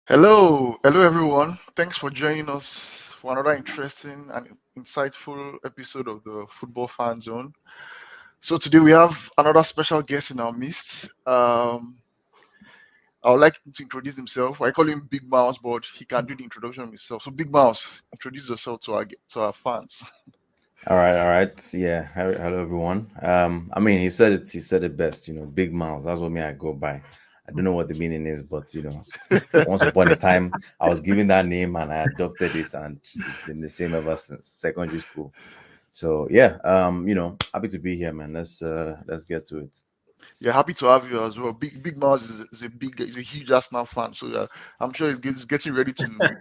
Hello everyone. Thanks for joining us for another interesting and insightful episode of the Football Fan Zone. So today we have another special guest in our midst. I would like him to introduce himself. I call him Big Malz, but he can do the introduction himself. So Big Malz, introduce yourself to our fans. All right, all right. Yeah, hello everyone. I mean, he said it best. Big Malz. That's what me I go by. I don't know what the meaning is, but once upon a time, I was given that name and I adopted it, and it's been the same ever since secondary school. So yeah, happy to be here, man. Let's get to it. Yeah, happy to have you as well. Big Malz is a huge Arsenal fan, so I'm sure he's getting ready to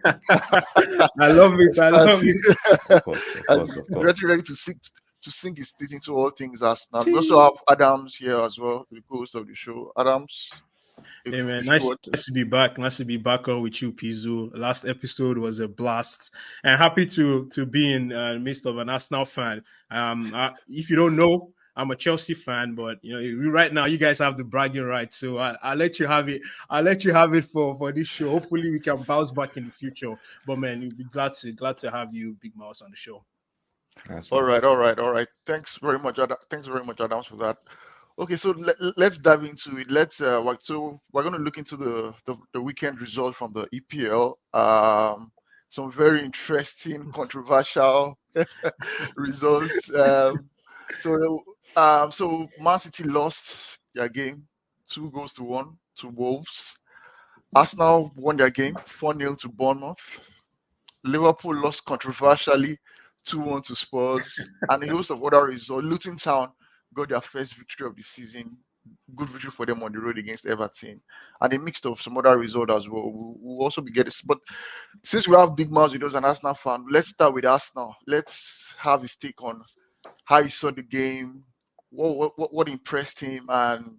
I love it. I as love it. Of course, of as course, of he's course. getting ready to sink his teeth into all things Arsenal. We also Chee. have Adams here as well, the host of the show. Adams, Hey if man, if you nice, want. nice to be back. Nice to be back on with you, Pizu. Last episode was a blast, and happy to be in the midst of an Arsenal fan. If you don't know, I'm a Chelsea fan, but right now you guys have the bragging rights, so I'll let you have it. I'll let you have it for this show. Hopefully, we can bounce back in the future. But man, we'll be glad to have you, Big Mouse, on the show. That's All fine. right, all right, all right. Thanks very much, Adams, for that. Okay, so let's dive into it. So we're going to look into the weekend result from the EPL. Some very interesting, controversial results. So Man City lost their game, 2 goals to 1 to Wolves. Arsenal won their game, 4-0 to Bournemouth. Liverpool lost controversially, 2-1 to Spurs, and a host of other results. Luton Town got their first victory of the season. Good victory for them on the road against Everton, and a mix of some other results as well. We'll also be getting, but since we have Big Mouth with us, an Arsenal fan, let's start with Arsenal. Let's have his take on how he saw the game, what impressed him, and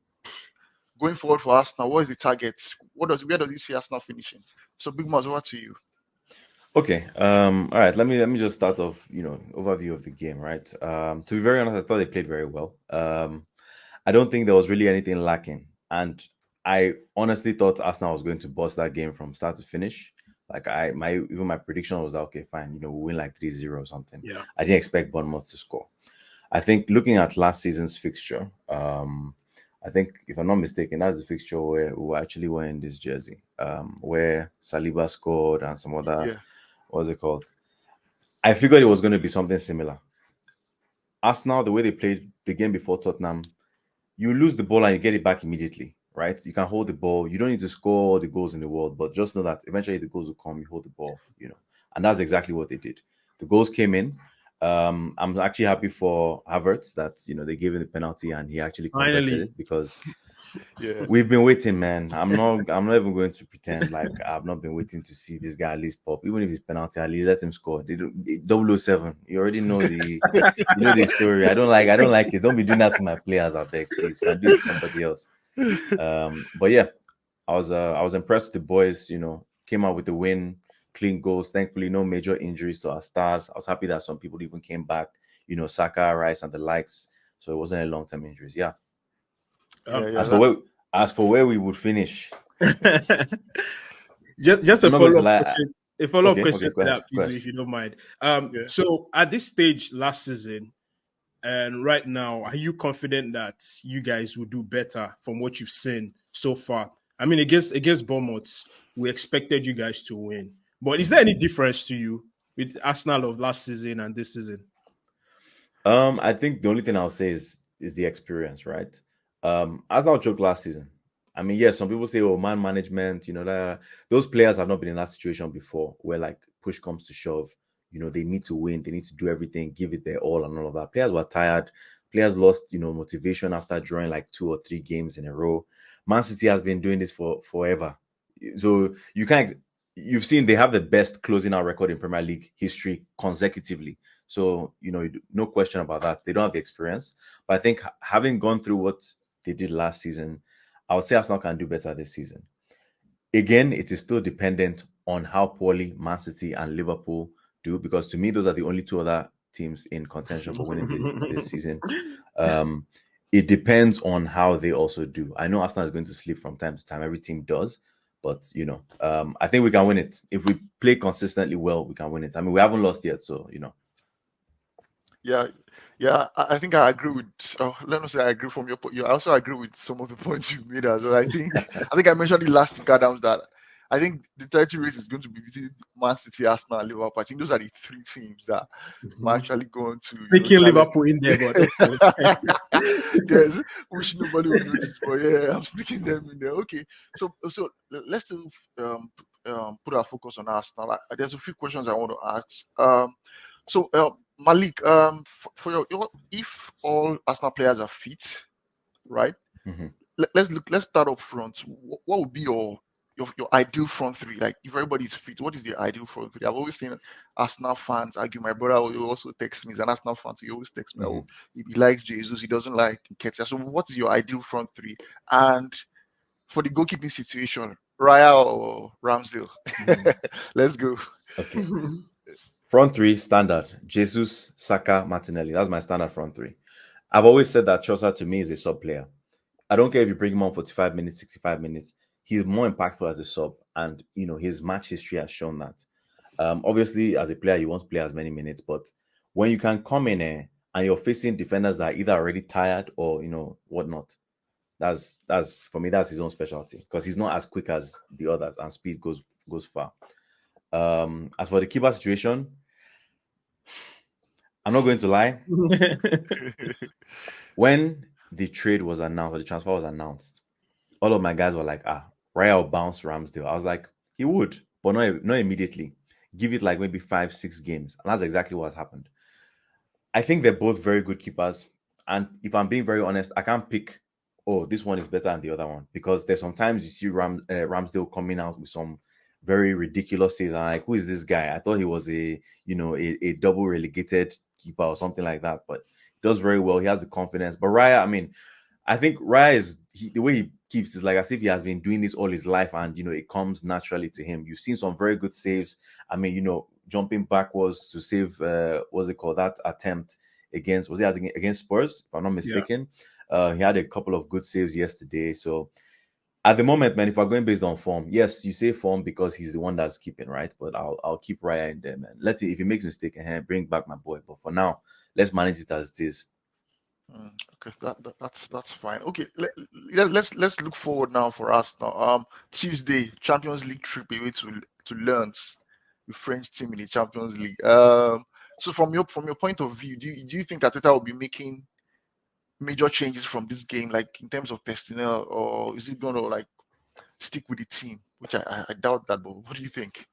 going forward for Arsenal, what is the target? Where does he see Arsenal finishing? So Big Mouth, over to you. Okay. All right. Let me just start off. Overview of the game. Right. To be very honest, I thought they played very well. I don't think there was really anything lacking, and I honestly thought Arsenal was going to bust that game from start to finish. Like my prediction was that okay, fine. We win like 3-0 or something. Yeah. I didn't expect Bournemouth to score. I think looking at last season's fixture, I think if I'm not mistaken, that's the fixture where we were actually wearing this jersey, where Saliba scored and some other, Yeah, what's it called? I figured it was going to be something similar. Arsenal, the way they played the game before Tottenham, you lose the ball and you get it back immediately, right? You can hold the ball. You don't need to score all the goals in the world, but just know that eventually the goals will come. You hold the ball. And that's exactly what they did. The goals came in. I'm actually happy for Havertz that they gave him the penalty and he actually converted Finally. it because yeah. we've been waiting, man. I'm not even going to pretend like I've not been waiting to see this guy at least pop. Even if it's penalty, at least let him score. They do 007. You already know the story. I don't like it. Don't be doing that to my players, I beg, please. You can do it to somebody else. But yeah, I was impressed with the boys, came out with the win, clean goals. Thankfully, no major injuries to our stars. I was happy that some people even came back, Saka, Rice, and the likes. So it wasn't a long-term injuries. Yeah. Yeah, Um, yeah. As for where as for where we would finish, just I'm a not going to follow-up lie. question. A follow-up Okay, okay, question go to ahead. that, Go Pizu, ahead. if you don't mind. Yeah. So at this stage last season and right now, are you confident that you guys will do better from what you've seen so far? I mean, against Bournemouth, we expected you guys to win. But is there Mhm. any difference to you with Arsenal of last season and this season? I think the only thing I'll say is the experience, right? Arsenal joke last season. I mean, yes, some people say, "Oh, man management," that those players have not been in that situation before, where like push comes to shove, they need to win, they need to do everything, give it their all, and all of that. Players were tired. Players lost, motivation after drawing like 2 or 3 games in a row. Man City has been doing this for forever, so you've seen they have the best closing out record in Premier League history consecutively. So, no question about that. They don't have the experience. But I think having gone through what they did last season, I would say Arsenal can do better this season. Again, it is still dependent on how poorly Man City and Liverpool do, because to me, those are the only two other teams in contention for winning this season. Um, it depends on how they also do. I know Arsenal is going to sleep from time to time. Every team does. But I think we can win it if we play consistently well. We can win it. I mean, we haven't lost yet, so Yeah, yeah. I think I agree with. Let me say I agree from your point. I also agree with some of the points you made as well. I think I mentioned it last week, Adams, that I think the title race is going to be between Man City, Arsenal, and Liverpool. I think those are the three teams that are actually going to Sneaking challenge. Liverpool in there, but okay. Yes, which nobody will notice, but yeah, I'm sticking them in there. Okay, so let's still put our focus on Arsenal. There's a few questions I want to ask. So Malik, for your if all Arsenal players are fit, right? Mhm. Let's start up front. What would be your ideal front three? Like if everybody is fit, what is the ideal front three? I've always seen Arsenal fans argue. My brother will also text me. He's an Arsenal fan, so he always texts me. Mhm. Oh, if he likes Jesus, he doesn't like Nketiah. So what is your ideal front three? And for the goalkeeping situation, Raya or Ramsdale? Let's go. Okay. Front three standard: Jesus, Saka, Martinelli. That's my standard front three. I've always said that Trossard to me is a sub player. I don't care if you bring him on 45 minutes, 65 minutes. He's more impactful as a sub, and his match history has shown that. Obviously, as a player, you want to play as many minutes, but when you can come in and you're facing defenders that are either already tired or whatnot, that's for me, that's his own specialty because he's not as quick as the others, and speed goes far. As for the keeper situation, I'm not going to lie. When the trade was announced or the transfer was announced, all of my guys were like, Raya will bounce Ramsdale. I was like, he would, but not immediately. Give it like maybe 5-6 games. And that's exactly what has happened. I think they're both very good keepers. And if I'm being very honest, I can't pick, oh, this one is better than the other one. Because there's sometimes you see Ramsdale coming out with some very ridiculous saves. And I'm like, who is this guy? I thought he was a double relegated keeper or something like that. But he does very well. He has the confidence. But Raya, I mean, I think Raya is the way he keeps is like as if he has been doing this all his life, and it comes naturally to him. You've seen some very good saves. I mean, jumping backwards to save what's it called, that attempt against against Spurs, if I'm not mistaken. He had a couple of good saves yesterday. So at the moment, man, if we're going based on form, yes, you say form because he's the one that's keeping, right? But I'll keep Raya in there, man. Let's see if he makes a mistake and bring back my boy. But for now, let's manage it as it is. Okay, that's fine. Okay, let's look forward now for us now. Tuesday, Champions League trip away to Lens, the French team in the Champions League. So from your point of view, do you think that Arteta will be making major changes from this game, like in terms of personnel, or is it going to like stick with the team? Which I doubt that, but what do you think?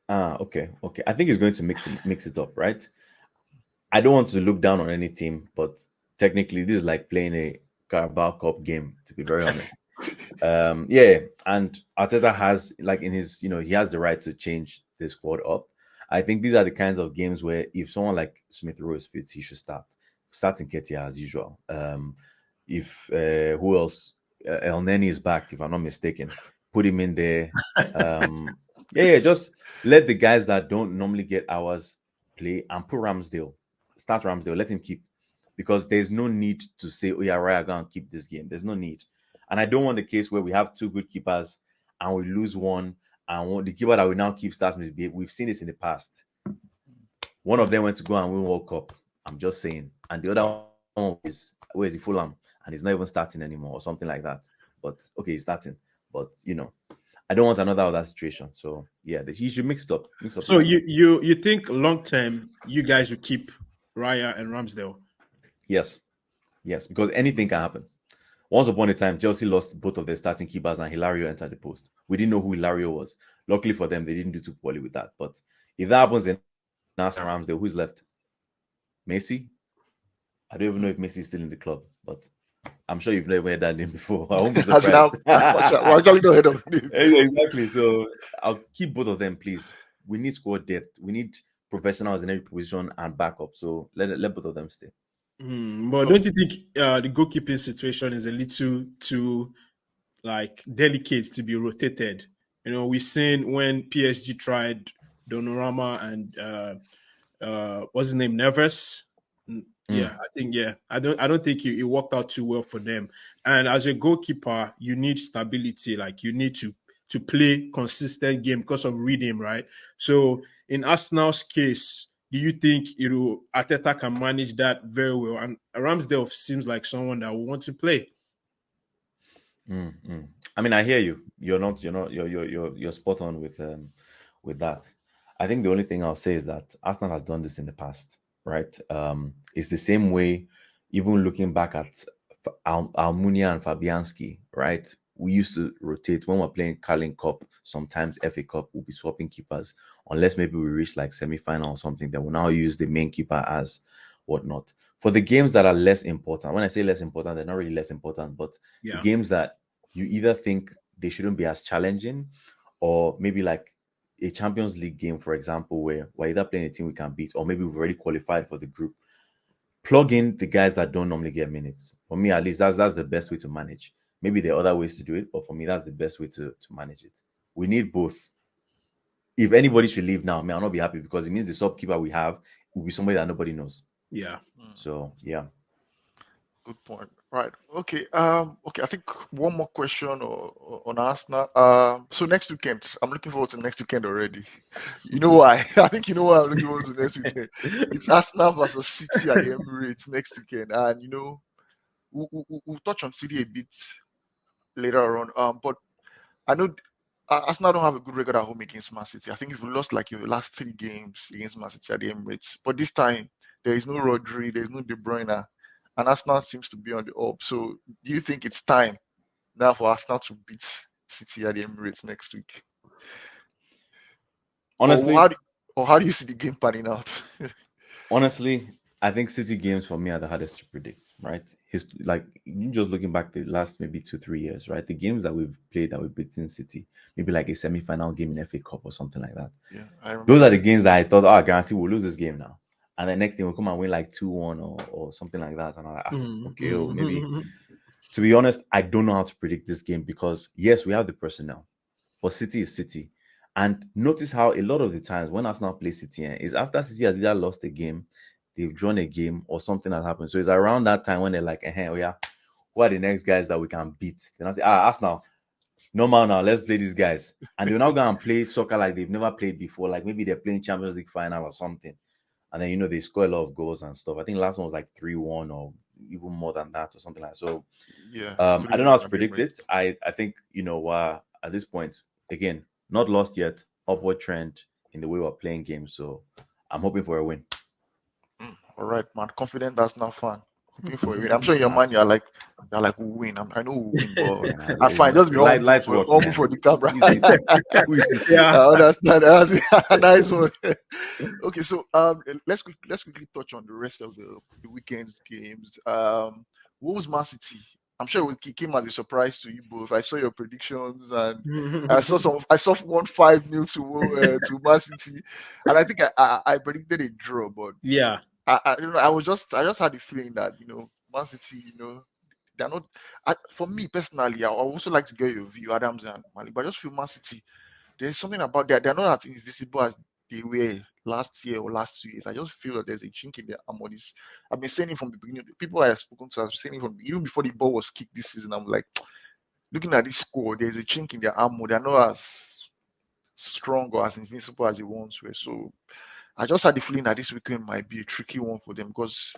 Okay. I think he's going to mix it up, right? I don't want to look down on any team, but technically this is like playing a Carabao Cup game, to be very honest. Yeah, and Arteta has like in his, he has the right to change the squad up. I think these are the kinds of games where if someone like Smith Rowe is fit, he should start. Starting Ketia as usual. If who else? El Neni is back, if I'm not mistaken. Put him in there. Yeah, just let the guys that don't normally get hours play and put Ramsdale. Start Ramsdale, let him keep. Because there's no need to say, oh yeah, right, I'm gonna keep this game. There's no need. And I don't want the case where we have two good keepers and we lose one, and the keeper that we now keep starts misbehave. We've seen this in the past. One of them went to go and win World Cup. I'm just saying. And the other one is, where is he, Fulham? And he's not even starting anymore or something like that. But okay, he's starting. But I don't want another of that situation. So yeah, you should mix it up. So you think long term you guys will keep Raya and Ramsdale? Yes, because anything can happen. Once upon a time, Chelsea lost both of their starting keepers and Hilario entered the post. We didn't know who Hilario was. Luckily for them, they didn't do too poorly with that. But if that happens in Arsenal Ramsdale, who's left? Messi? I don't even know if Messi is still in the club, but I'm sure you've never heard that name before. I won't be As in, surprised. we're actually not head of name. Exactly. So I'll keep both of them, please. We need squad depth. We need professionals in every position and backup. So let both of them stay. But don't you think the goalkeeping situation is a little too like delicate to be rotated? We've seen when PSG tried Donnarumma and what's his name, Neves. Yeah, I think I don't think it worked out too well for them. And as a goalkeeper, you need stability. Like you need to play consistent game because of rhythm, right? So in Arsenal's case, do you think Arteta can manage that very well? And Ramsdale seems like someone that will want to play. I mean, I hear you. You're spot on with that. I think the only thing I'll say is that Arsenal has done this in the past, right? It's the same way, even looking back at Almunia and Fabianski, right? We used to rotate when we're playing Carling Cup, sometimes FA Cup, we'll be swapping keepers, unless maybe we reach like semi-final or something, then we'll now use the main keeper as whatnot. For the games that are less important, when I say less important, they're not really less important, but the games that you either think they shouldn't be as challenging, or maybe like a Champions League game, for example, where we're either playing a team we can beat, or maybe we've already qualified for the group. Plug in the guys that don't normally get minutes. For me, at least, that's the best way to manage. Maybe there are other ways to do it, but for me, that's the best way to manage it. We need both. If anybody should leave now, I'll not be happy, because it means the sub keeper we have will be somebody that nobody knows. Yeah. So yeah. Good point. Right. Okay. Okay. I think one more question on Arsenal. So next weekend, I'm looking forward to next weekend already. You know why? I think you know why I'm looking forward to next weekend. It's Arsenal versus City at the Emirates next weekend, and we'll touch on City a bit later on. But I know Arsenal don't have a good record at home against Man City. I think if we lost like your last 3 games against Man City at the Emirates, but this time there is no Rodri, there is no De Bruyne, and Arsenal seems to be on the up. So do you think it's time now for Arsenal to beat City at the Emirates next week? Honestly, or how do you see the game panning out? Honestly, I think City games for me are the hardest to predict, right? Like you just looking back the last maybe 2-3 years, right? The games that we've played that we've beaten City, maybe like a semi-final game in FA Cup or something like that. Yeah, I remember. Those are the games that I thought, I guarantee we'll lose this game now. And the next thing we'll come and win like 2-1 or something like that. And I'm like, okay, maybe. To be honest, I don't know how to predict this game, because yes, we have the personnel, but City is City. And notice how a lot of the times when Arsenal plays City, is after City has either lost a game, they've drawn a game, or something has happened. So it's around that time when they're like, oh yeah, who are the next guys that we can beat? Then I say, Arsenal, normal now, let's play these guys. And they'll now go and play soccer like they've never played before. Like maybe they're playing Champions League final or something. And then, they score a lot of goals and stuff. I think last one was like 3-1 or even more than that or something like that. So yeah, I don't know how to predict it. I think, at this point, again, not lost yet, upward trend in the way we're playing games. So I'm hoping for a win. All right, man. Confident Arsenal fan. Hoping for a win. I'm sure in your mind you're like, we'll win. I know we'll win, but I'm fine. Just be humble for the camera. Yeah, I understand. That's a nice one. Okay, so let's quickly touch on the rest of the weekend's games. Wolves Man City. I'm sure it came as a surprise to you both. I saw your predictions, and I saw 1-5-0 to Man City, and I think I predicted a draw, but yeah, I don't know. I just had the feeling that Man City, they're not. For me personally, I also like to get your view, Adams and Malik, but I just feel Man City. There's something about that. They're not as invisible as they were last year or last 2 years. I just feel that there's a chink in their armor. I've been saying it from the beginning. The people I have spoken to have been saying it from even before the ball was kicked this season. I'm like, looking at this score, there's a chink in their armor. They're not as strong or as invincible as they once were. So I just had the feeling that this weekend might be a tricky one for them, because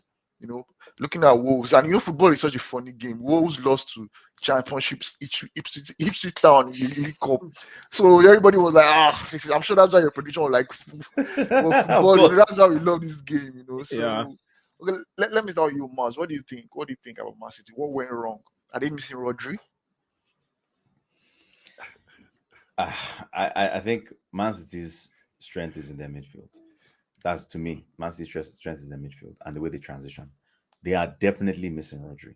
looking at Wolves, and football is such a funny game. Wolves lost to championships Ipswich Town in the League Cup, so everybody was like, I'm sure that's why your prediction was like, football, that's why we love this game, So yeah. Okay, let me start with you, Maz. What do you think? What do you think about Man City? What went wrong? Are they missing Rodri? I think Man City's strength is in their midfield. That's, to me, Man City's strength is in their midfield and the way they transition. They are definitely missing Rodri.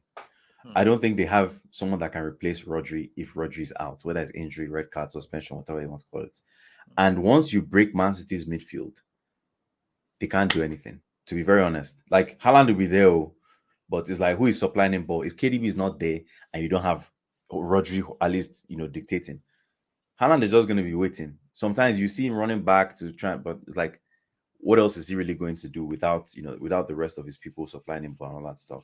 I don't think they have someone that can replace Rodri if Rodri is out, whether it's injury, red card, suspension, whatever you want to call it. And once you break Man City's midfield, they can't do anything, to be very honest. Like, Haaland will be there, but it's like, who is supplying him ball? If KDB is not there and you don't have Rodri at least, dictating, Haaland is just going to be waiting. Sometimes you see him running back to try, but it's like, what else is he really going to do without, without the rest of his people supplying him and all that stuff?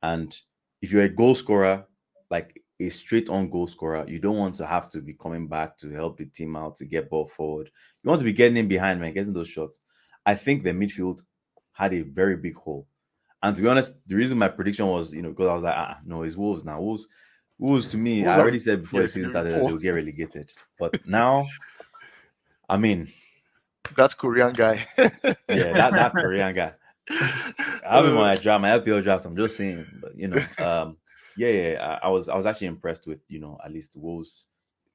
And if you're a goal scorer, like a straight on goal scorer, you don't want to have to be coming back to help the team out to get ball forward. You want to be getting in behind, man, getting those shots. I think the midfield had a very big hole. And to be honest, the reason my prediction was, because I was like, no, it's Wolves now. Wolves to me, I already said before the season started that they'll get relegated. But now, I mean, that Korean guy. Yeah, that Korean guy. I have him on my LPL draft. I'm just saying, but I was actually impressed with at least Wolves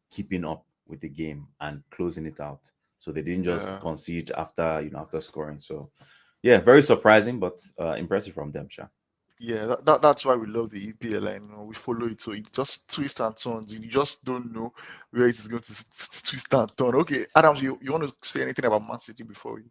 keeping up with the game and closing it out, so they didn't just concede after scoring. So yeah, very surprising, but impressive from them, Sha. Yeah, that's why we love the EPL, and we follow it. So it just twists and turns. You just don't know where it is going to twist and turn. Okay, Adams, you want to say anything about Man City before we?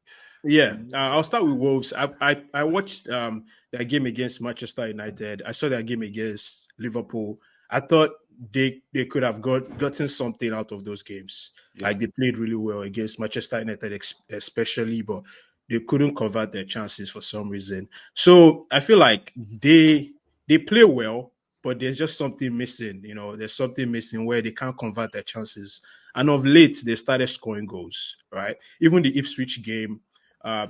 Yeah, I'll start with Wolves. I watched their game against Manchester United. I saw their game against Liverpool. I thought they could have gotten something out of those games. Yeah. Like they played really well against Manchester United, especially, but they couldn't convert their chances for some reason. So I feel like they play well, but there's just something missing. There's something missing where they can't convert their chances. And of late, they started scoring goals, right? Even the Ipswich game,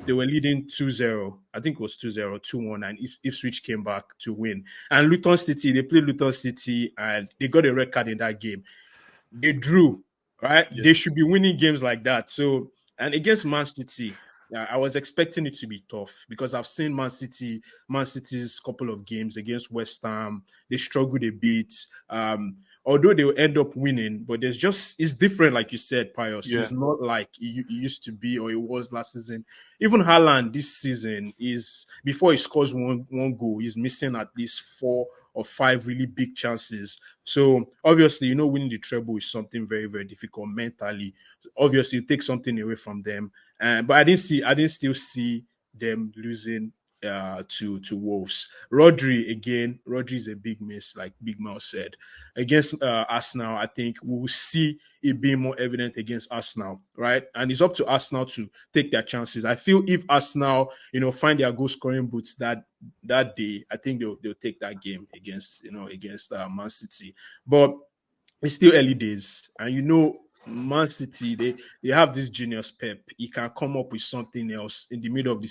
they were leading 2-0. I think it was 2-0, 2-1, and Ipswich came back to win. And Luton City, they played Luton City, and they got a red card in that game. They drew, right? Yeah. They should be winning games like that. So, and against Man City, I was expecting it to be tough because I've seen Man City's couple of games against West Ham. They struggled a bit. Although they'll end up winning, but it's different, like you said, Pius. Yeah. It's not like it used to be or it was last season. Even Haaland this season is, before he scores one goal, he's missing at least 4 or 5 really big chances. So obviously, winning the treble is something very, very difficult mentally. Obviously, you take something away from them. But I didn't still see them losing to Wolves. Rodri is a big miss, like Big Malz said. Against Arsenal, I think we will see it being more evident against Arsenal, right? And it's up to Arsenal to take their chances. I feel if Arsenal, find their goal scoring boots that day, I think they'll take that game against Man City. But it's still early days, and Man City, they have this genius Pep. He can come up with something else in the middle of the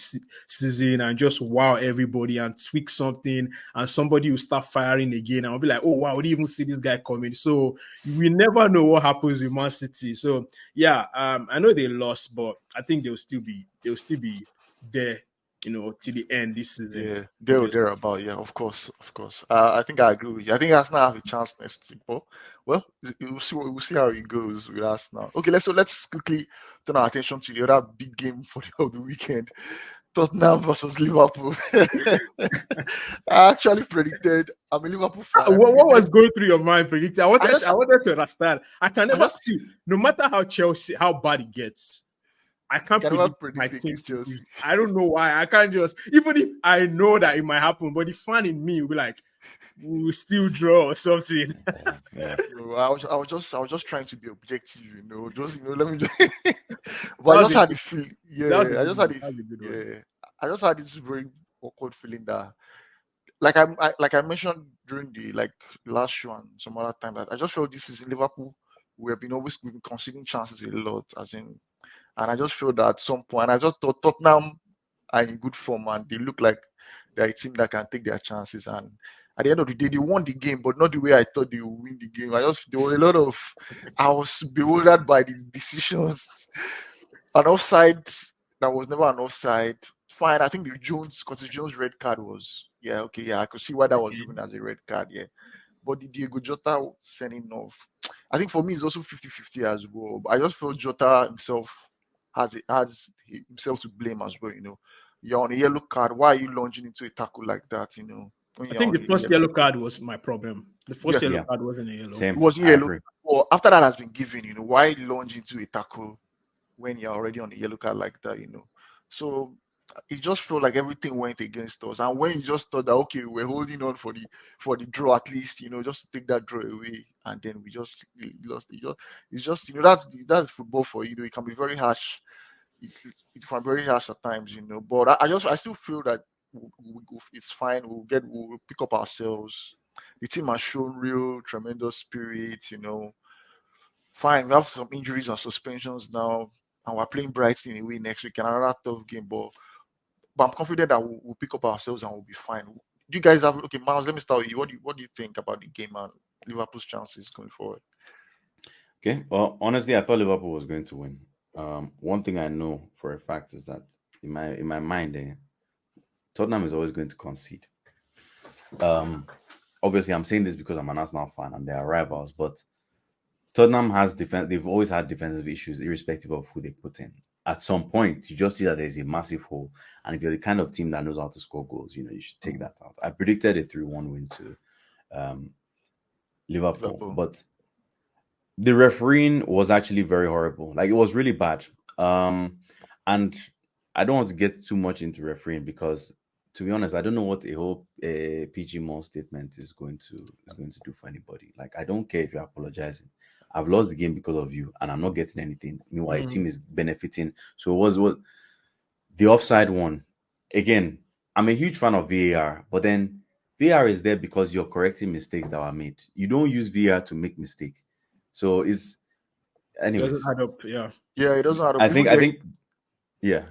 season and just wow everybody and tweak something, and somebody will start firing again. And I'll be like, oh wow, we didn't even see this guy coming. So we never know what happens with Man City. So yeah, I know they lost, but I think they'll still be there, till the end this season. Yeah, they're about. Yeah, of course. I think I agree with you. I think Arsenal have a chance next week, but well, we'll see how it goes with Arsenal. Okay, let's quickly turn our attention to the other big game of the weekend. Tottenham versus Liverpool. I actually predicted. I'm a Liverpool fan. What was going through your mind predicting? I wanted to understand. I can never see, no matter how bad it gets, I can't predict my team. I don't know why. I can't just, even if I know that it might happen, but the fan in me will be like, we'll still draw or something. Yeah. I was just trying to be objective, let me just but I just had the feeling. I just had this very awkward feeling that, like I mentioned during the last show and some other time, that I just felt this is in Liverpool. We've been conceding chances a lot, and I just feel that at some point, I just thought Tottenham are in good form and they look like they're a team that can take their chances. And at the end of the day, they won the game, but not the way I thought they would win the game. I was bewildered by the decisions. An offside that was never an offside. Fine, I think the Jones red card was, I could see why that was given as a red card, But the Diego Jota sending off, I think for me it's also 50-50 as well. I just felt Jota himself has himself to blame as well. You're on a yellow card. Why are you lunging into a tackle like that? I think the first yellow card was my problem. The first yellow card wasn't a yellow. It wasn't yellow. Well, after that has been given, why lunge into a tackle when you're already on a yellow card like that? So it just felt like everything went against us. And when you just thought that, okay, we're holding on for the draw at least, just to take that draw away, and then we just lost. It's just that's football for you. It can be very harsh it can be very harsh at times, you know. But I still feel that it's fine. We'll pick up ourselves. The team has shown real tremendous spirit, you know. Fine, we have some injuries and suspensions now, and we're playing Brighton away next week, and another tough game. But I'm confident that we'll pick up ourselves and we'll be fine. Do you guys have okay, Miles? Let me start with you. What do you think about the game and Liverpool's chances going forward? Okay. Well, honestly, I thought Liverpool was going to win. One thing I know for a fact is that in my mind, Tottenham is always going to concede. Obviously, I'm saying this because I'm an Arsenal fan and they are rivals, but Tottenham has defense. They've always had defensive issues, irrespective of who they put in. At some point, you just see that there's a massive hole, and if you're the kind of team that knows how to score goals, you should take that out. I predicted a 3-1 win to um, Liverpool, Liverpool. but the refereeing was actually very horrible. Like, it was really bad. And I don't want to get too much into refereeing because, to be honest, I don't know what a whole PG Mall statement is going to do for anybody. Like, I don't care if you're apologizing. I've lost the game because of you, and I'm not getting anything. Meanwhile, a team is benefiting. So it was what the offside one. Again, I'm a huge fan of VAR, but then VAR is there because you're correcting mistakes that were made. You don't use VAR to make mistake. So it's Doesn't anyways. add up. Yeah. Yeah, it doesn't matter. I think yeah.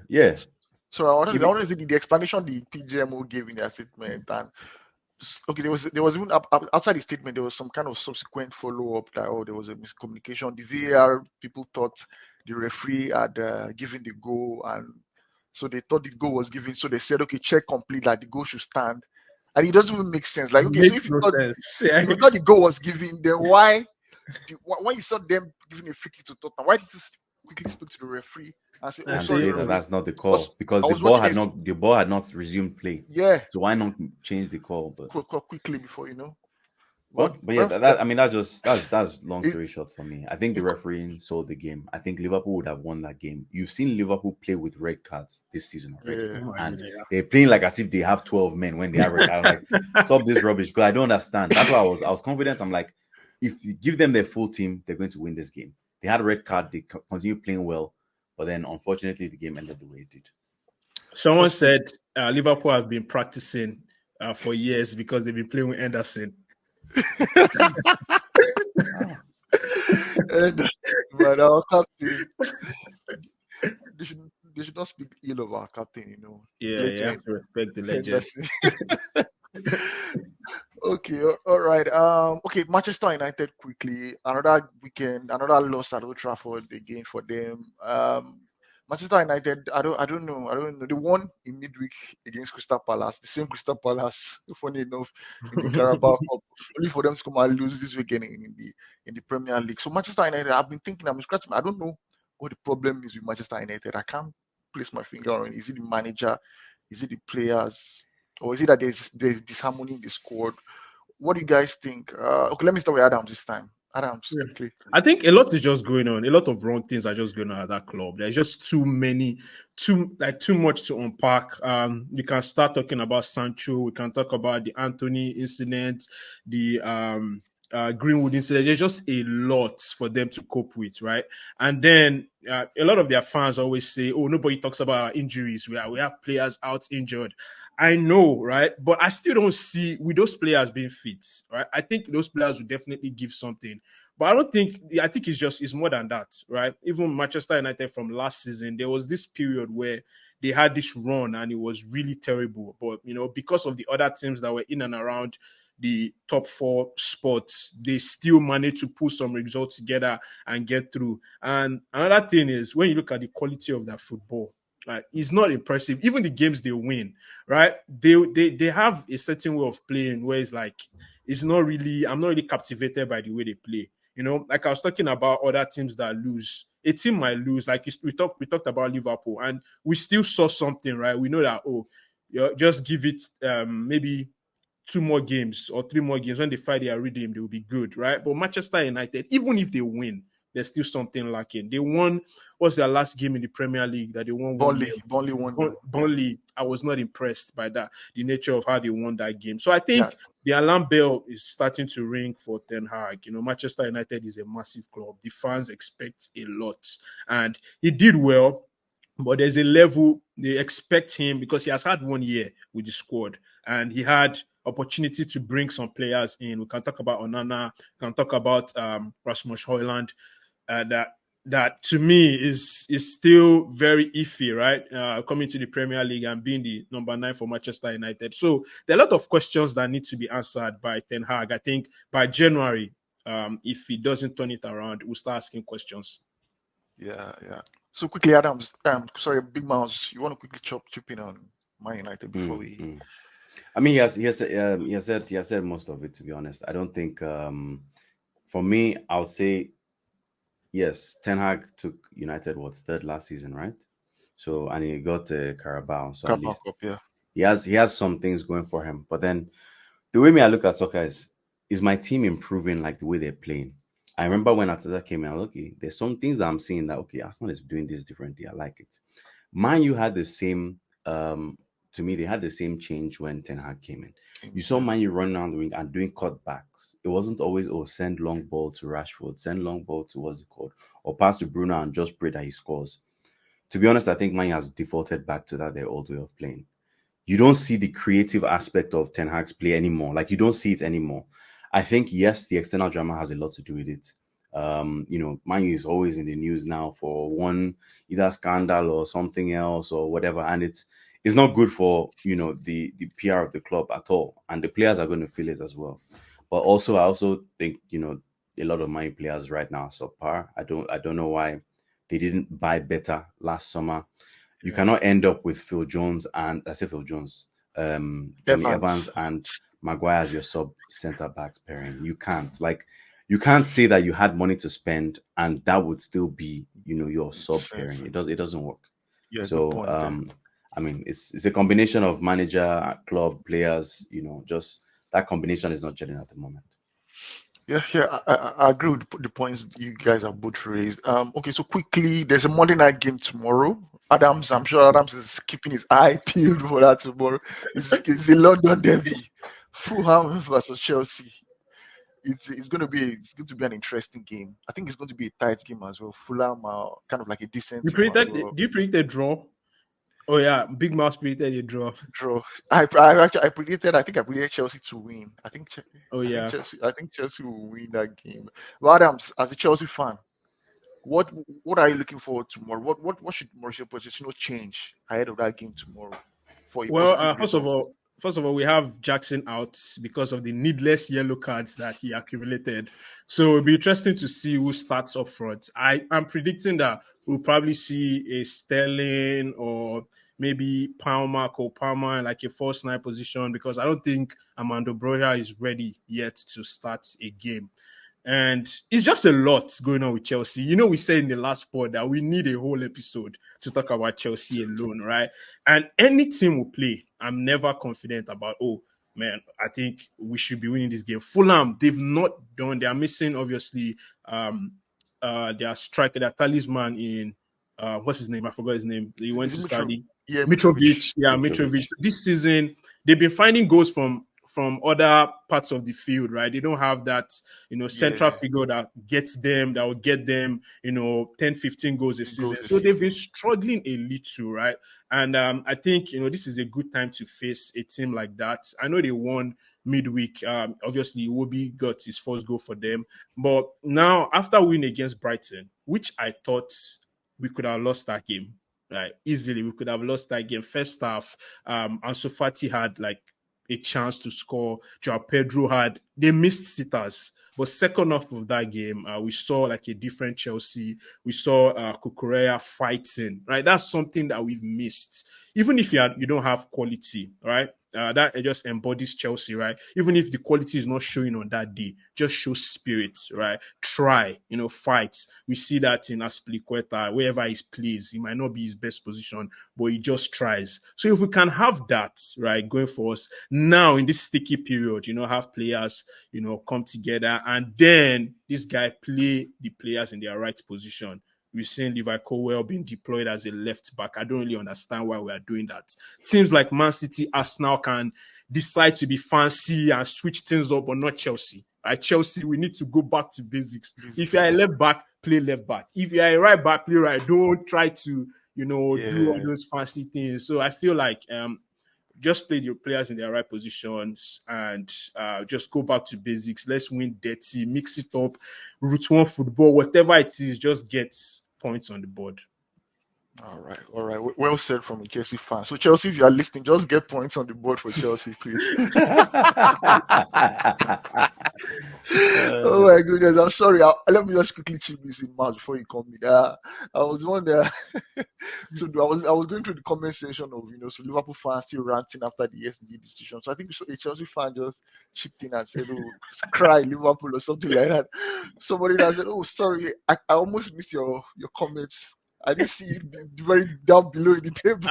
So I want Even to see the explanation the PGMO gave in their statement. And okay, there was even outside the statement there was some kind of subsequent follow up that there was a miscommunication. The VAR people thought the referee had given the goal, and so they thought the goal was given. So they said, okay, check complete that the goal should stand, and it doesn't even make sense. Like, okay, so Makes if no sense. Yeah. you thought the goal was given, then why you saw them giving a free kick to Tottenham, why did you quickly speak to the referee and say, "Oh, And sorry, say say, that that's not the because call because I the was ball watching had this, not resumed play. yeah, So why not change the call? But quickly before you know." but yeah, Well, that I mean that's long it, story short for me. I think the it, refereeing sold the game. I think Liverpool would have won that game. You've seen Liverpool play with red cards this season already, oh yeah, my and God, they're playing like as if they have 12 men when they have red. I'm like, stop this rubbish because I don't understand. That's why I was confident. I'm like, if you give them their full team, they're going to win this game. They had a red card. They continue playing well, but then unfortunately the game ended the way it did. Someone trust me. said Liverpool have been practicing for years because they've been playing with Anderson. And but our captain, they should not speak ill of our captain, you know, Yeah, you have legend to respect the legend. Henderson. Okay, all right. Okay, Manchester United quickly. Another weekend, another loss at Old Trafford again for them. Manchester United. I don't know. I don't know. They won in midweek against Crystal Palace. The same Crystal Palace. Funny enough, in the Carabao Cup, only for them to come and lose this weekend in the Premier League. So Manchester United. I've been thinking. I'm scratching. I don't know what the problem is with Manchester United. I can't place my finger on it. Is it the manager? Is it the players? Or is it that there's disharmony in the squad? What do you guys think? Okay, let me start with Adams this time. Adams, Yeah. quickly. I think a lot is just going on. A lot of wrong things are just going on at that club. There's just too much to unpack. We can start talking about Sancho. We can talk about the Anthony incident, the Greenwood incident. There's just a lot for them to cope with, right? And then a lot of their fans always say, "Oh, nobody talks about our injuries. We have players out injured." I know, right? But I still don't see with those players being fit, right? I think those players will definitely give something. But I think it's more than that, right? Even Manchester United from last season, there was this period where they had this run and it was really terrible. But because of the other teams that were in and around the top four spots, they still managed to pull some results together and get through. And another thing is when you look at the quality of that football, like it's not impressive. Even the games they win, right? They have a certain way of playing where it's like I'm not really captivated by the way they play. Like I was talking about other teams that lose. A team might lose. Like we talked about Liverpool, and we still saw something, right? We know that just give it maybe 2 more games or 3 more games. When they find their rhythm, they will be good, right? But Manchester United, even if they win, there's still something lacking. They won. What's their last game in the Premier League that they won 1-0? Burnley 1-0. Burnley, I was not impressed by that, the nature of how they won that game. So I Yeah, think the alarm bell is starting to ring for Ten Hag. Manchester United is a massive club. The fans expect a lot. And he did well. but there's a level they expect him because he has had 1 year with the squad and he had opportunity to bring some players in. We can talk about Onana, we can talk about Rasmus Højlund. That to me is still very iffy, right? Coming to the Premier League and being the number 9 for Manchester United. So there are a lot of questions that need to be answered by Ten Hag. I think by January, if he doesn't turn it around, we'll start asking questions. Yeah. So quickly, Adams. Sorry, Big Malz. You want to quickly chip in on Man United before we? I mean, he has said most of it. To be honest, I don't think. For me, I would say yes. Ten Hag took United third last season, right? So and he got Carabao. So at least Cup, yeah. he has some things going for him. But then the way I look at soccer is my team improving like the way they're playing. I remember when Arteta came in, okay, there's some things that I'm seeing that okay, Arsenal is doing this differently. I like it. Man, you had the same. To me, they had the same change when Ten Hag came in. You saw Man U running around the wing and doing cutbacks. It wasn't always send long ball to Rashford, send long ball to what's it called, or pass to Bruno and just pray that he scores. To be honest, I think Man U has defaulted back to their old way of playing. You don't see the creative aspect of Ten Hag's play anymore. Like you don't see it anymore. I think yes, the external drama has a lot to do with it. Man U is always in the news now for one either scandal or something else or whatever, and it's not good for the PR of the club at all, and the players are going to feel it as well. But also, I also think a lot of my players right now are subpar. I don't know why they didn't buy better last summer. You cannot end up with Johnny Evans and Maguire as your sub centre backs pairing. You can't. You can't say that you had money to spend and that would still be, your sub pairing. It doesn't work. Yeah. So I mean, it's a combination of manager, club, players. Just that combination is not gelling at the moment. Yeah, I agree with the points you guys have both raised. Okay, so quickly, there's a Monday night game tomorrow. I'm sure Adams is keeping his eye peeled for that tomorrow. It's a London derby, Fulham versus Chelsea. It's going to be an interesting game. I think it's going to be a tight game as well. Fulham are kind of like a decent team as well. Do you predict a draw? Oh yeah, Big Malz predicted a draw. I predicted Chelsea to win. I think Chelsea will win that game. But Adams, as a Chelsea fan, what are you looking forward to tomorrow? What should Mauricio Pochettino change ahead of that game tomorrow? First of all, we have Jackson out because of the needless yellow cards that he accumulated. So it'll be interesting to see who starts up front. I'm predicting that we'll probably see a Sterling or maybe Palmer in a false 9 position because I don't think Armando Broja is ready yet to start a game. And it's just a lot going on with Chelsea. We said in the last pod that we need a whole episode to talk about Chelsea alone, right? And any team will play, I'm never confident about, oh, man, I think we should be winning this game. Fulham, they've not done. They are missing, obviously, their striker, their talisman in, what's his name? I forgot his name. He went to Saudi. Yeah, Mitrovic. Yeah, Mitrovic. This season, they've been finding goals from other parts of the field, right? They don't have that, central figure that will get them, 10, 15 goals a season. So they've been struggling a little, right? And I think, this is a good time to face a team like that. I know they won midweek. Obviously, Iwobi got his first goal for them. But now, after winning against Brighton, which I thought we could have lost that game, right? Easily, we could have lost that game. First half, Ansu Fati had a chance to score. Joao Pedro they missed sitters. But second half of that game, we saw a different Chelsea. We saw Cucurella fighting, right? That's something that we've missed. Even if you don't have quality, right? That just embodies Chelsea, right? Even if the quality is not showing on that day, just show spirit, right? Try, fight. We see that in Aspilicueta, wherever he plays, he might not be his best position, but he just tries. So if we can have that, right, going for us now in this sticky period, have players, come together, and then this guy play the players in their right position. We've seen Levi Colwill being deployed as a left back. I don't really understand why we are doing that. Teams like Man City, Arsenal can decide to be fancy and switch things up, but not Chelsea. Right? Chelsea, we need to go back to basics. If you're a left back, play left back. If you're a right back, play right. Don't try to, do all those fancy things. So I feel like just play your players in their right positions and just go back to basics. Let's win dirty, mix it up, route one football, whatever it is, just get points on the board. All right. Well said from a Chelsea fan. So Chelsea, if you are listening, just get points on the board for Chelsea, please. Oh my goodness, I'm sorry. Let me just quickly chip this in March before you come in. I was one there. So I was going through the comment section of so Liverpool fans still ranting after the yesterday decision. So I think a Chelsea fan just chipped in and said, "Oh, cry Liverpool" or something like that. Somebody that said, "Oh, sorry, I almost missed your comments. I didn't see it very down below in the table."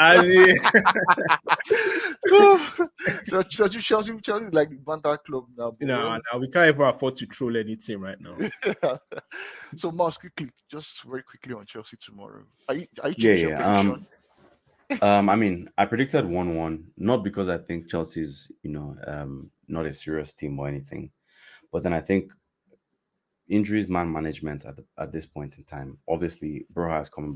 So Chelsea is like the banter club now. No, we can't ever afford to troll anything right now. So Miles, just very quickly on Chelsea tomorrow. Are you changing your prediction? I mean, I predicted 1-1, not because I think Chelsea's not a serious team or anything, but then I think injuries, man management at this point in time. Obviously, Broha has come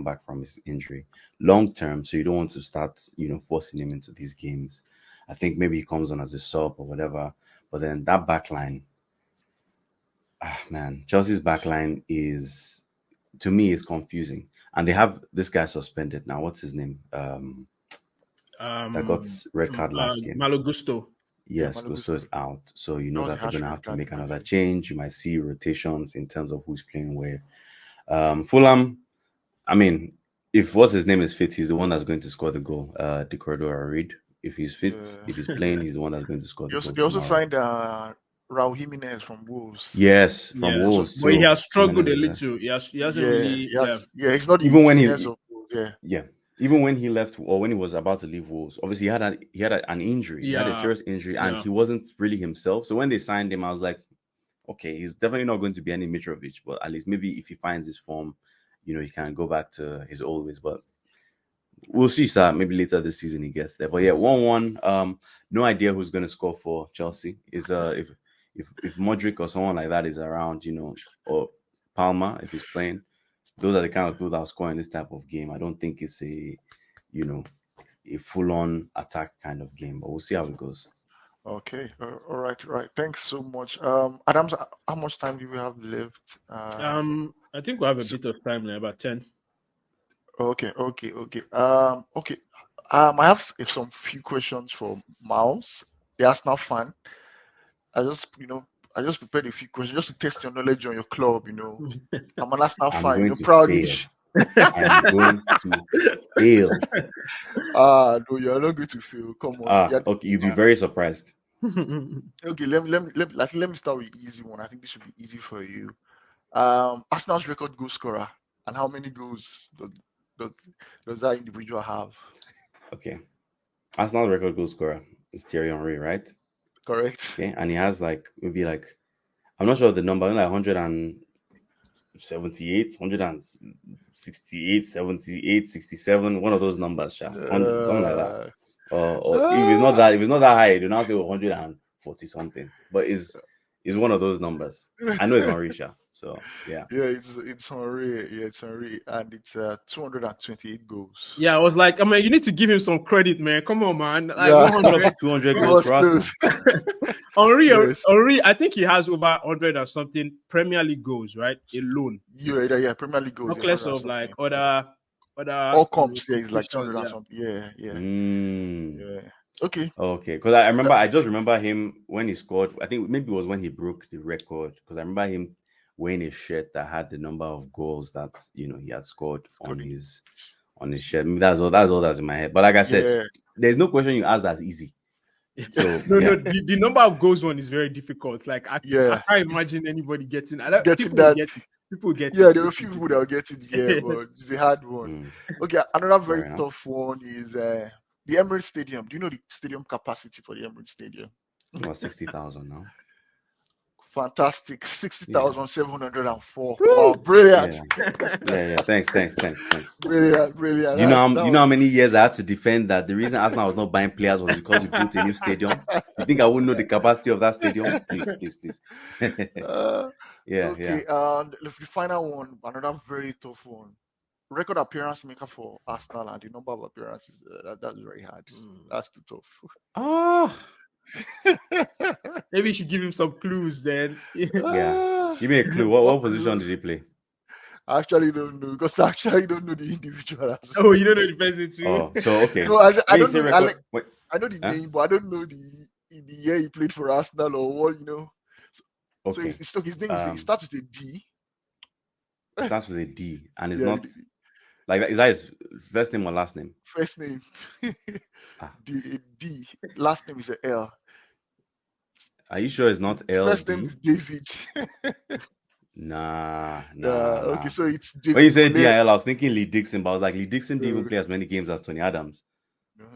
back from his injury long term, so you don't want to start forcing him into these games. I think maybe he comes on as a sub or whatever, but then that backline, Chelsea's backline is, to me, is confusing, and they have this guy suspended now. What's his name? That got red card last game. Malo Gusto. Yes, Gusto is out. So you know that they're going to have to make another change. You might see rotations in terms of who's playing where. Fulham, I mean, if what's his name is fit, he's the one that's going to score the goal. The corridor Reed. If he's fit, if he's playing, he's the one that's going to score the goal. They also signed Raul Jimenez from Wolves. Yes, from Wolves. But he has struggled a little. He hasn't really. He's not even when he. Yeah. Even when he left or when he was about to leave Wolves, obviously he had an injury. He had a serious injury, and he wasn't really himself. So when they signed him, I was like, okay, he's definitely not going to be any Mitrovic, but at least maybe if he finds his form, he can go back to his old ways. But we'll see, sir. Maybe later this season he gets there. But yeah, 1-1. No idea who's going to score for Chelsea. Is if Modric or someone like that is around, or Palmer if he's playing. Those are the kind of people that are scoring this type of game. I don't think it's a full-on attack kind of game, but we'll see how it goes. Okay. All right. Thanks so much. Adams, how much time do we have left? I think we have a bit of time now, about 10. Okay. I have some few questions for Miles, the Arsenal fan. I just prepared a few questions just to test your knowledge on your club. I'm an Arsenal fan. You're proud-ish. I'm going to fail. No, you're not going to fail. Come on. Okay, you'll be very surprised. Okay, let me start with the easy one. I think this should be easy for you. Arsenal's record goal scorer, and how many goals does that individual have? Okay, Arsenal's record goal scorer is Thierry Henry, right? Correct. Okay, and he has maybe I'm not sure of the number, like 178, 168, 78, 67, one of those numbers, something like that. Or if it's not that high, you now say 140 something. But it's one of those numbers. I know it's Henry, so yeah. Yeah, it's Henry. Yeah, it's Henry, and it's 228 goals. Yeah, I was like, you need to give him some credit, man. Come on, man. Like 200 goals for us. Henry, I think he has over 100 or something Premier League goals, right? Alone. Yeah, Premier League goals. Not less of like other all comps. Yeah, it's like 200 or something. Yeah. Yeah. Okay. Because I just remember him when he scored. I think maybe it was when he broke the record. Because I remember him wearing a shirt that had the number of goals that he had scored on his shirt. Maybe that's all that's in my head. But like I said, there's no question you ask that's easy. So no, the number of goals one is very difficult. Like I can't imagine anybody getting that. People get it. Yeah, there are a few people that will get it. Yeah, but it's a hard one. Okay, another very tough one is the Emirates Stadium. Do you know the stadium capacity for the Emirates Stadium? About 60,000 now. Fantastic. 60,704. Wow, brilliant. Yeah. Thanks. Brilliant. You know how many years I had to defend that the reason Arsenal was not buying players was because we built a new stadium. You think I wouldn't know the capacity of that stadium? Please. Okay, and the final one, another very tough one. record appearance maker for Arsenal and the number of appearances. That's very hard. That's too tough. Ah, Maybe you should give him some clues then. yeah. Ah, Give me a clue. What position did he play? I actually don't know because I actually don't know the individual as Oh, well. you don't know the person too? Oh, so okay. No, I When you don't say know. record, wait, I know the huh? name, but I don't know the year he played for Arsenal or what. So Okay. his name it starts with a D. It starts with a D, and it's Yeah, not like that. Is that his first name or last name? first name Ah, D. Last name is a L. are you sure it's not First name LD? is David. Nah. Okay, so it's When you David said O'Leary. DIL, I was thinking Lee Dixon, but I was like, Lee Dixon didn't even Uh, play as many games as Tony Adams.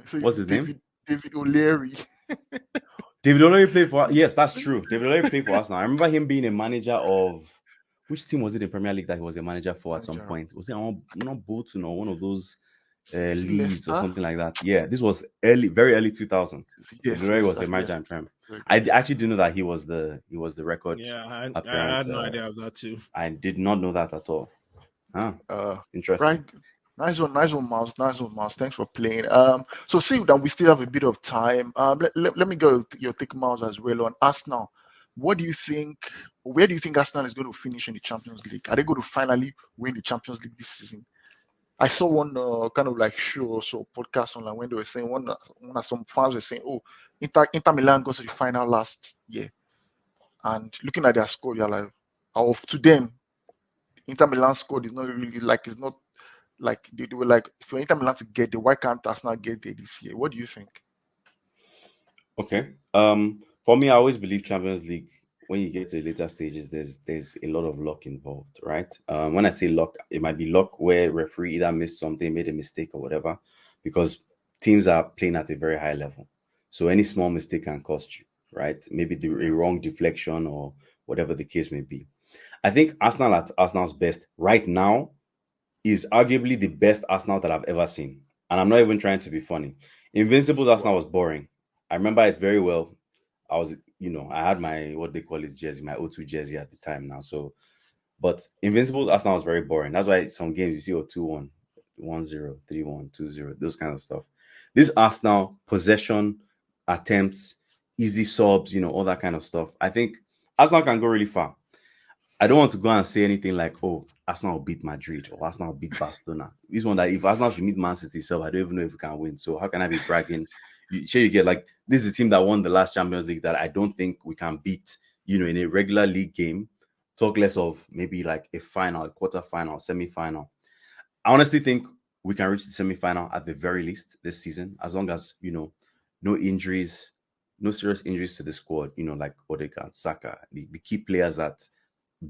so What's it's his name? David O'Leary. David O'Leary played for. Yes, that's true. David O'Leary played for Arsenal. I remember him being a manager of. Which team was it in Premier League that he was a manager for at some Manager. point? Was it not Bolton or one of those Is it Leeds or Leicester? something like that? Yeah, this was very early 2000s. Yes, David O'Leary was Leicester, a manager yes. in Prem. Very I good. actually didn't know that he was the record Yeah, I appearance. had no idea of that too. I did not know that at all. Interesting. Right. Nice one, Miles. Nice one, Miles. Thanks for playing. So see that we still have a bit of time. Let me go your take, Miles, as well on Arsenal. What do you think? Where do you think Arsenal is going to finish in the Champions League? Are they going to finally win the Champions League this season? I saw one kind of like show or so podcast online when they were saying one of some fans were saying, "Oh, Inter Milan got to the final last year," and looking at their score, you're like, "Of to them, Inter Milan scored is not really like it's not like they were like for Inter Milan to get there, why can't Arsenal get there this year? What do you think?" Okay. For me, I always believe Champions League. When you get to the later stages, there's a lot of luck involved, right? When I say luck, it might be luck where referee either missed something, made a mistake, or whatever, because teams are playing at a very high level. So any small mistake can cost you, right? Maybe a wrong deflection or whatever the case may be. I think Arsenal at Arsenal's best right now is arguably the best Arsenal that I've ever seen. And I'm not even trying to be funny. Invincible's Arsenal was boring. I remember it very well. I was, I had my what they call it jersey, my O2 jersey at the time now. So, but Invincible's Arsenal was very boring. That's why some games you see 2-1, 1-0, 3-1, 2-0, those kind of stuff. This Arsenal possession attempts, easy subs, all that kind of stuff. I think Arsenal can go really far. I don't want to go and say anything like, oh, Arsenal will beat Madrid or Arsenal will beat Barcelona. This one that if Arsenal should meet Man City itself, I don't even know if we can win. So how can I be bragging? You get like this is the team that won the last Champions League that I don't think we can beat, in a regular league game. Talk less of maybe like a final, a quarter-final, semi-final. I honestly think we can reach the semi-final at the very least this season, as long as, no injuries, no serious injuries to the squad, like Odegaard, Saka, the key players that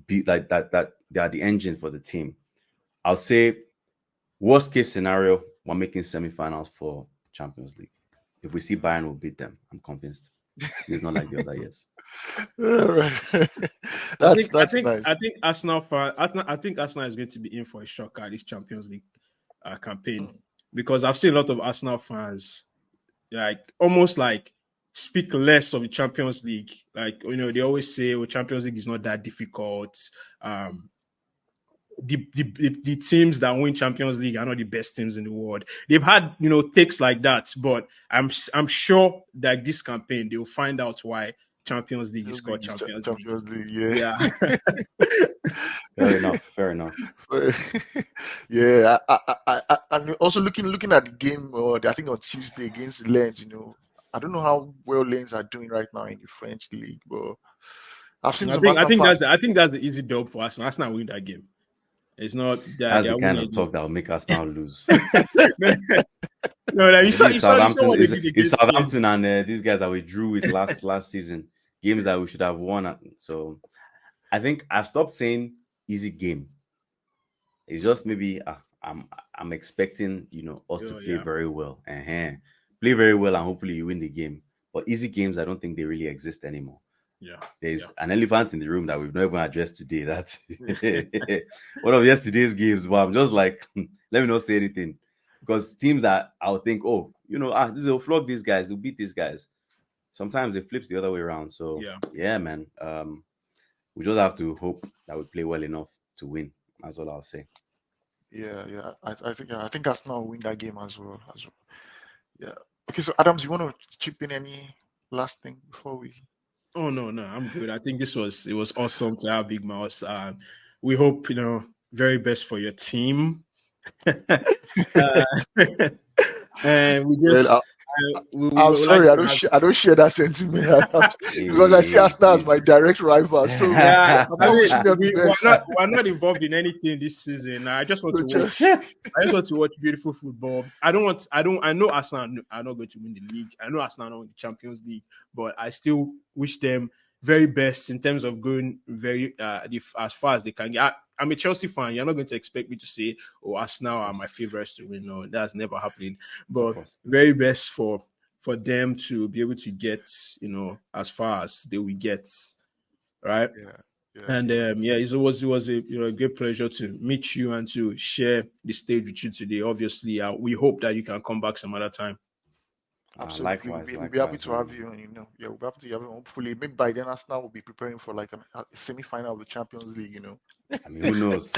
be like that they are the engine for the team. I'll say worst case scenario, we're making semi-finals for Champions League. If we see Bayern, we'll beat them. I'm convinced. It's not like the other years. That's nice. I think Arsenal is going to be in for a shocker this Champions League campaign because I've seen a lot of Arsenal fans like almost like speak less of the Champions League. Like, they always say, oh, Champions League is not that difficult. The teams that win Champions League are not the best teams in the world. They've had, takes like that, but I'm sure that this campaign, they'll find out why Champions League is called Champions League. Yeah. Fair enough. Yeah, and also looking at the game, I think on Tuesday against Lens, I don't know how well Lens are doing right now in the French league, but I've seen some I think that's the easy dub for Arsenal. Arsenal win that game. It's not that's the kind of talk that will make us now lose. No, you saw Southampton. what they did It's against Southampton and these guys that we drew with last season, games that we should have won. So I think I've stopped saying easy game. It's just maybe I'm expecting us to play very well, play very well, and hopefully you win the game. But easy games, I don't think they really exist anymore. There's an elephant in the room that we've not even addressed today. That's one of yesterday's games. But I'm just like, let me not say anything because teams that I'll think, they'll flog these guys, they'll beat these guys. Sometimes it flips the other way around. So yeah, man. We just have to hope that we play well enough to win. That's all I'll say. Yeah. I think Arsenal will win that game as well. Yeah. Okay, so Adams, you want to chip in any last thing before we? Oh no, I'm good. I think it was awesome to have Big Mouse. We hope very best for your team. And we Well, just we I'm would like sorry, to have I don't share that sentiment Adams, because I see Hey, Arsenal as my please. direct rival. So yeah. I'm I not mean, wishing them the best. we're not involved in anything this season. I just want So, to watch. I just want to watch beautiful football. I know Arsenal are not going to win the league. I know Arsenal are not win the Champions League, but I still wish them very best in terms of going very as far as they can get. I'm a Chelsea fan. You're not going to expect me to say, "Oh, Arsenal Of are my course. favorites to win." No, that's never happening. Of But course. very best for them to be able to get as far as they will get, right? yeah. And yeah, it was a a great pleasure to meet you and to share the stage with you today. Obviously, we hope that you can come back some other time. Absolutely, Likewise, we'll be happy likewise, to have man. you, and yeah, we'll be happy to have you. Hopefully, maybe by then Arsenal will be preparing for like a semi-final of the Champions League. I mean, who knows?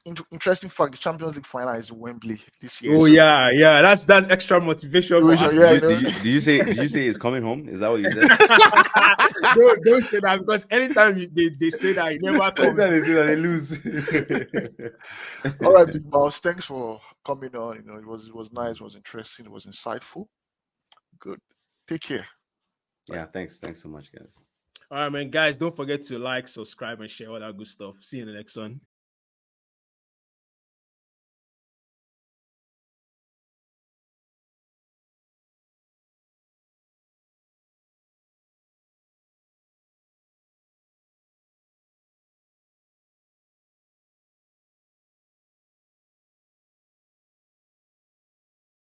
And interesting fact, the Champions League final is in Wembley this year. Oh So, yeah, that's extra motivation for Did Arsenal. you did you did you say it's coming home? Is that what you said? Don't say that because anytime they say that, it never comes. Anytime they say that they lose. all right, Big Mouse, thanks for coming on. It was nice, it was interesting, it was insightful. Good. Take care. Yeah, thanks so much, guys. All right, man, guys, don't forget to like, subscribe, and share all that good stuff. See you in the next one.